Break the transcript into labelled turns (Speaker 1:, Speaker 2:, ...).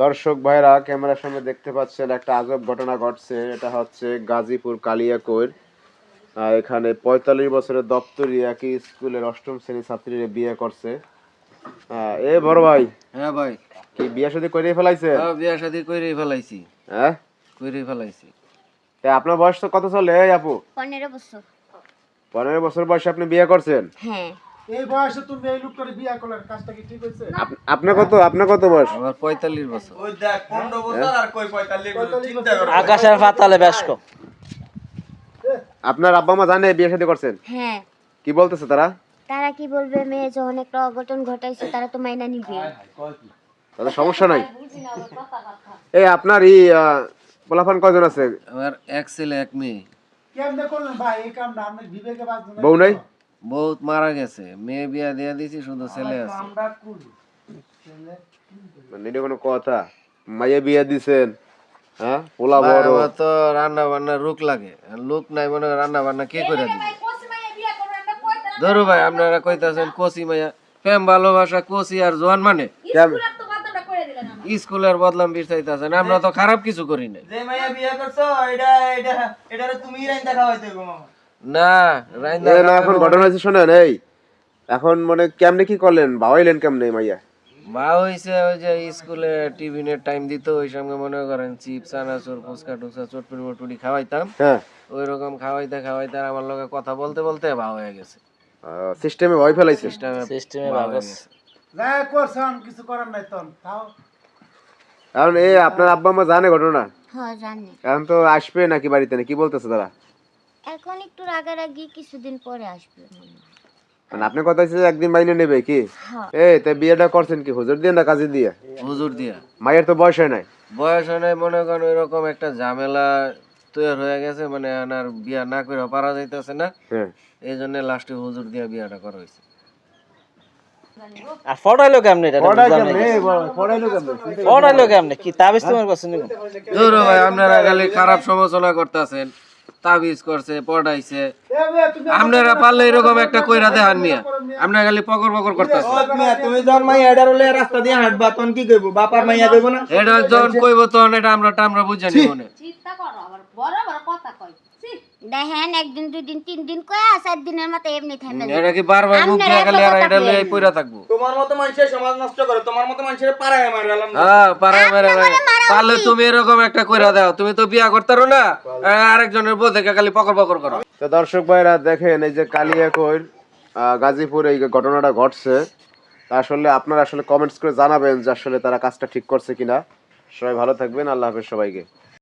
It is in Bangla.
Speaker 1: দর্শক ভাইরা ক্যামেরার সামনে দেখতে পাচ্ছেন একটা আজব ঘটনা ঘটছে। এটা হচ্ছে গাজীপুর কালিয়াকৈর। এখানে ৪৫ বছরের দপ্তরি একই স্কুলের অষ্টম শ্রেণীর ছাত্রীরা বিয়ে করছে। এ বড় ভাই,
Speaker 2: হ্যাঁ ভাই,
Speaker 1: কি বিয়ে শাদী করে ফেলাইছে?
Speaker 2: হ্যাঁ বিয়া শাদি কইরেই ফেলাইছি।
Speaker 1: হ্যাঁ,
Speaker 2: কইরেই ফেলাইছি।
Speaker 1: আপনার বয়স তো কত চলে এই আপু?
Speaker 3: 15 বছর।
Speaker 1: 15 বছর বয়সে আপনি বিয়ে করছেন?
Speaker 3: হ্যাঁ।
Speaker 4: এই বয়সে তুমি এই লোকটারে বিয়া করলে কাজটা কি ঠিক হইছে?
Speaker 1: আপনার কত বয়স?
Speaker 2: আমার 45 বছর।
Speaker 5: ওই দেখ 15 বছর আর কই 45 বছর, চিন্তা করো।
Speaker 6: আকাশের পাতালে ব্যস্ত।
Speaker 1: আপনার আব্বা মা জানে বিয়ে শাদী করছেন?
Speaker 3: হ্যাঁ।
Speaker 1: কি বলতেছে তারা?
Speaker 3: তারা কি বলবে, মেয়ে যখন একটা অঘটন ঘটাইছে তারা তো মাইনা নিবে।
Speaker 1: তাদের সমস্যা নাই। এই আপনার পোলাপান কয়জন আছে?
Speaker 2: আমার এক ছেলে এক মেয়ে।
Speaker 4: কেমনে করলেন ভাই এই কামটা? আপনি বিবেকে বাঁচবেন না?
Speaker 1: বউ নাই?
Speaker 2: বউ মারা গেছে, মেয়ে বিয়া দিয়া দিছি, শুধু ছেলে আছে।
Speaker 4: আমরা করি।
Speaker 1: মানে এটা কোনো কথা? মাইয়া বিয়ে দিছেন, হ্যাঁ, পোলা
Speaker 2: ভাই,
Speaker 1: বড়।
Speaker 2: আমার তো রান্না বান্না রোগ লাগে, আর লোক নাই, মনে হয় রান্না বান্না কে করে দিবে? ধরো ভাই, আপনারা কইতাছেন কোসি মাইয়া, প্রেম ভালোবাসা কোসি আর জোয়ান মানে স্কুলের বদলাম বিছাইতাছেন। আমরা তো খারাপ কিছু করি না।
Speaker 5: যে মাইয়া বিয়ে করছো এটারে তুমি রাইন দেখা হইতো গো মামা।
Speaker 2: না
Speaker 1: না, এখন ঘটনা হয়েছে শোনেন। এই এখন মানে কেমনে কি করলেন, ভাবাইলেন কেমনে মাইয়া?
Speaker 2: মা হইছে ওই যে স্কুলে টিফিনের টাইম দিত, ওই সঙ্গে মনে করেন চিপস চানাচুর ফুচকা টুচকা চটপটি মটপটি খাওয়াইতাম।
Speaker 1: হ্যাঁ,
Speaker 2: ওই রকম খাওয়াইতে খাওয়াইতে আমার লগে কথা বলতে বলতে ভা হয়ে গেছে।
Speaker 1: সিস্টেমে ভয় ফেলাইছে।
Speaker 6: সিস্টেমে বাগস।
Speaker 4: যা করছেন কিছু করার নাই তখন তাও
Speaker 1: কারণ আপনার আব্বা মা জানে ঘটনা?
Speaker 3: হ্যাঁ জানি।
Speaker 1: এখন তো আসবে নাকি বাড়িতে, কি বলতেছে তারা?
Speaker 3: এখন একটু রাগারাগি, কিছুদিন পরে আসবে মনে হয়।
Speaker 1: মানে আপনি কথা হচ্ছে একদিন মাইনে নেবে কি?
Speaker 3: হ্যাঁ।
Speaker 1: তাই বিয়েটা করছেন কি হুজুর দিয়ে না কাজী দিয়ে?
Speaker 2: হুজুর দিয়া।
Speaker 1: মায়ের তো বয়স হয় নাই।
Speaker 2: বয়স হয় মনে করেন ওইরকম একটা ঝামেলা তৈরি হয়ে গেছে, মানে আর বিয়া না করে পারা যাইতেছে না,
Speaker 1: হ্যাঁ,
Speaker 2: এই জন্য লাস্টে হুজুর দিয়া বিয়াটা করা হয়েছে।
Speaker 6: আর ফটাইলো কেমনে এটা? ফটাইলো কেমনে? কি তাবিজ তোমার কাছে নিব?
Speaker 2: ধরো ভাই, আপনারা খালি খারাপ সমালোচনা করতেছেন, তাবিজ করছে পড়াইছে। আপনারা পারলে এরকম একটা কইরা দেখান মিয়া, আপনারা খালি পকর পকর করতেছেন।
Speaker 5: ওই মিয়া, তুমি যখন মাইয়া এডার হলে রাস্তা দিয়ে হাঁটবা তখন কি কইবো? বাপার মাইয়া কইবো না?
Speaker 2: এটা যখন কইব তখন এটা আমরা বুঝে নিব না।
Speaker 3: দেখেন, একদিন দুদিন 3 দিন কয়া 4 দিনের মতো এমনি থেমে যায়।
Speaker 2: এটা কি বারবার মুখ দিয়ে খালি আর এটা লইয়া পইরা থাকবো?
Speaker 5: তোমার মতো মানুষের সমাজ নষ্ট করে, তোমার মতো মানুষের পাড়ায় মার গেলাম।
Speaker 2: হ্যাঁ, পারলে তুমি এরকম একটা কইরা দাও। তুমি তো বিয়া করতারো না, আরেকজনের বউ দেখে খালি পকর পকর করো।
Speaker 1: তো দর্শক ভাইরা দেখেন, এই যে কালিয়াকৈর গাজীপুর এই ঘটনাটা ঘটছে, তা আসলে আপনারা আসলে কমেন্টস করে জানাবেন যে আসলে তারা কাজটা ঠিক করছে কিনা। সবাই ভালো থাকবেন, আল্লাহ হাফেজ সবাইকে।